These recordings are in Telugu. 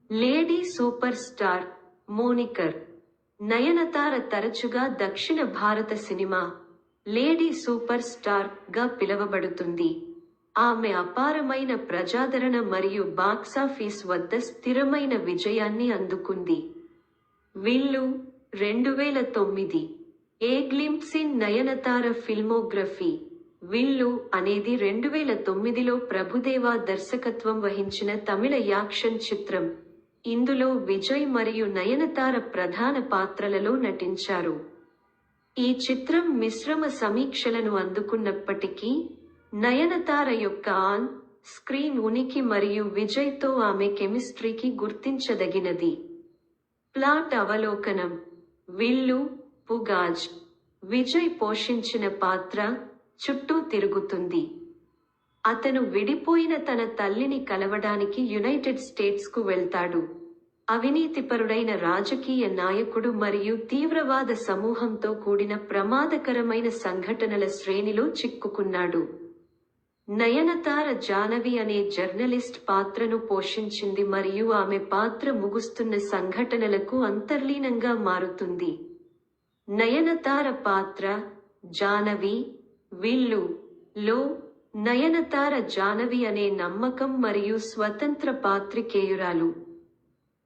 Lady super star moniker. Nayanthara తరచుగా దక్షిణ భారత సినిమా లేడీ సూపర్ స్టార్ గా పిలువబడుతుంది. ఆమె అపారమైన ప్రజాదరణ మరియు బాక్సాఫీస్ వద్ద స్థిరమైన విజయాన్ని అందుకుంది. విల్లు 2009. ఏ గ్లింప్స్ ఇన్ నయనతార ఫిల్మోగ్రఫీ. విల్లు అనేది 2009లో ప్రభుదేవా దర్శకత్వం వహించిన తమిళ యాక్షన్ చిత్రం. ఇందులో విజయ్ మరియు నయనతార ప్రధాన పాత్రలలో నటించారు. ఈ చిత్రం మిశ్రమ సమీక్షలను అందుకున్నప్పటికీ, నయనతార యొక్క ఆన్ స్క్రీన్ ఉనికి మరియు విజయ్తో ఆమె కెమిస్ట్రీకి గుర్తించదగినది. ప్లాట్ అవలోకనం. విల్లు పుగాజ్. విజయ్ పోషించిన పాత్ర చుట్టూ తిరుగుతుంది. అతను విడిపోయిన తన తల్లిని కలవడానికి యునైటెడ్ స్టేట్స్కు వెళ్తాడు. అవినీతిపరుడైన రాజకీయ నాయకుడు మరియు తీవ్రవాద సమూహంతో కూడిన ప్రమాదకరమైన సంఘటనల శ్రేణిలో చిక్కుకున్నాడు. నయనతార జానవి అనే జర్నలిస్ట్ పాత్రను పోషించింది మరియు ఆమె పాత్ర ముగుస్తున్న సంఘటనలకు అంతర్లీనంగా మారుతుంది. నయనతార పాత్ర జానవి. విల్లు లో నయనతార జానవి అనే నమ్మకం మరియు స్వతంత్ర పాత్రికేయురాలు.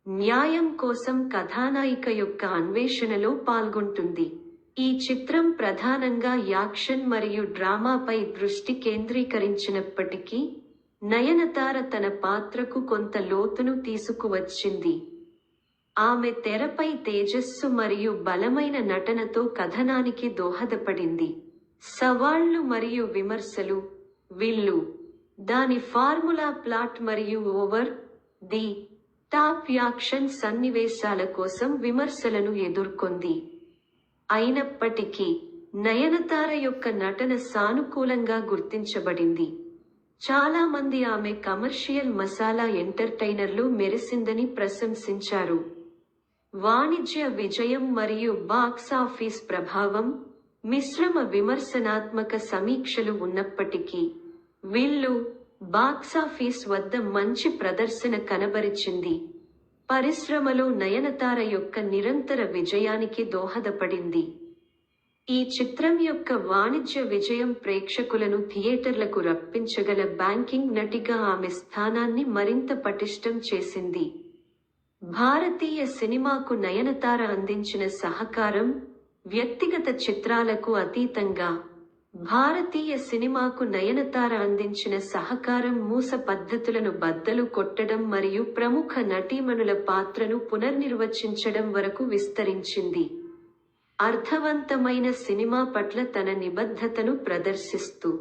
న్యాయం కోసం కథానాయిక యొక్క అన్వేషణలో పాల్గొంటుంది. ఈ చిత్రం ప్రధానంగా యాక్షన్ మరియు డ్రామాపై దృష్టి కేంద్రీకరించినప్పటికీ, నయనతార తన పాత్రకు కొంత లోతును తీసుకువచ్చింది. ఆమె తెరపై తేజస్సు మరియు బలమైన నటనతో కథనానికి దోహదపడింది. సవాళ్లు మరియు విమర్శలు. విల్లు దాని ఫార్ములా ప్లాట్ మరియు ఓవర్ ది టాప్ యాక్షన్ సన్నివేశాల కోసం విమర్శలను ఎదుర్కొంది. అయినప్పటికీ, నయనతార యొక్క నటన సానుకూలంగా గుర్తించబడింది. చాలా మంది ఆమె కమర్షియల్ మసాలా ఎంటర్టైనర్లు మెరిసిందని ప్రశంసించారు. వాణిజ్య విజయం మరియు బాక్సాఫీస్ ప్రభావం. మిశ్రమ విమర్శనాత్మక సమీక్షలు ఉన్నప్పటికీ, విల్లు బాక్సాఫీస్ వద్ద మంచి ప్రదర్శన కనబరిచింది. పరిశ్రమలో నయనతార యొక్క నిరంతర విజయానికి దోహదపడింది. ఈ చిత్రం యొక్క వాణిజ్య విజయం ప్రేక్షకులను థియేటర్లకు రప్పించగల బ్యాంకింగ్ నటిగా ఆమె స్థానాన్ని మరింత పటిష్టం చేసింది. భారతీయ సినిమాకు నయనతార అందించిన సహకారం. వ్యక్తిగత చిత్రాలకు అతీతంగా, భారతీయ సినిమాకు నయనతార అందించిన సహకారం మూస పద్ధతులను బద్దలు కొట్టడం మరియు ప్రముఖ నటీమణుల పాత్రను పునర్నిర్వచించడం వరకు విస్తరించింది. అర్థవంతమైన సినిమా పట్ల తన నిబద్ధతను ప్రదర్శిస్తూ,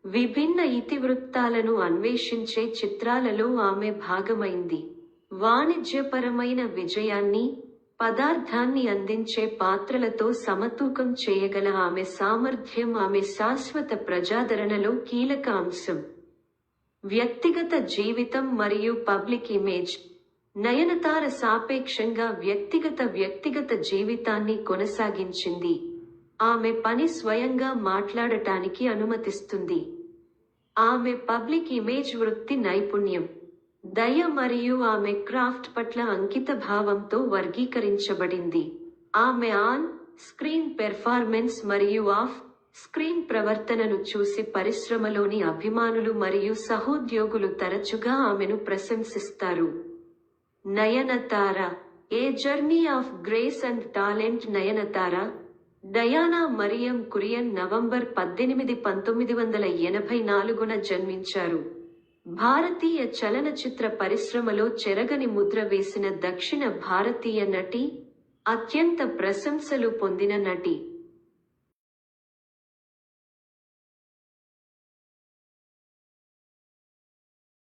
విభిన్న ఇతివృత్తాలను అన్వేషించే చిత్రాలలో ఆమె భాగమైంది. వాణిజ్యపరమైన విజయాన్ని, పదార్థాన్ని అందించే పాత్రలతో సమతూకం చేయగల ఆమె సామర్థ్యం ఆమె శాశ్వత ప్రజాదరణలో కీలక అంశం. వ్యక్తిగత జీవితం మరియు పబ్లిక్ ఇమేజ్. నయనతార సాపేక్షంగా వ్యక్తిగత జీవితాన్ని కొనసాగించింది. ఆమె పని స్వయంగా మాట్లాడటానికి అనుమతిస్తుంది. ఆమె పబ్లిక్ ఇమేజ్ వృత్తి నైపుణ్యం, దయ మరియు ఆమె క్రాఫ్ట్ పట్ల అంకిత భావంతో వర్గీకరించబడింది. ఆమె ఆన్ స్క్రీన్ పెర్ఫార్మెన్స్ మరియు ఆఫ్ స్క్రీన్ ప్రవర్తనను చూసి పరిశ్రమలోని అభిమానులు మరియు సహోద్యోగులు తరచుగా ఆమెను ప్రశంసిస్తారు. Nayanthara a journey of grace and talent. Nayanthara Diana Mariam Kurian November 18, 1984న జన్మించారు. భారతీయ చలనచిత్ర పరిశ్రమలో చెరగని ముద్ర వేసిన దక్షిణ భారతీయ నటి, అత్యంత ప్రశంసలు పొందిన నటి.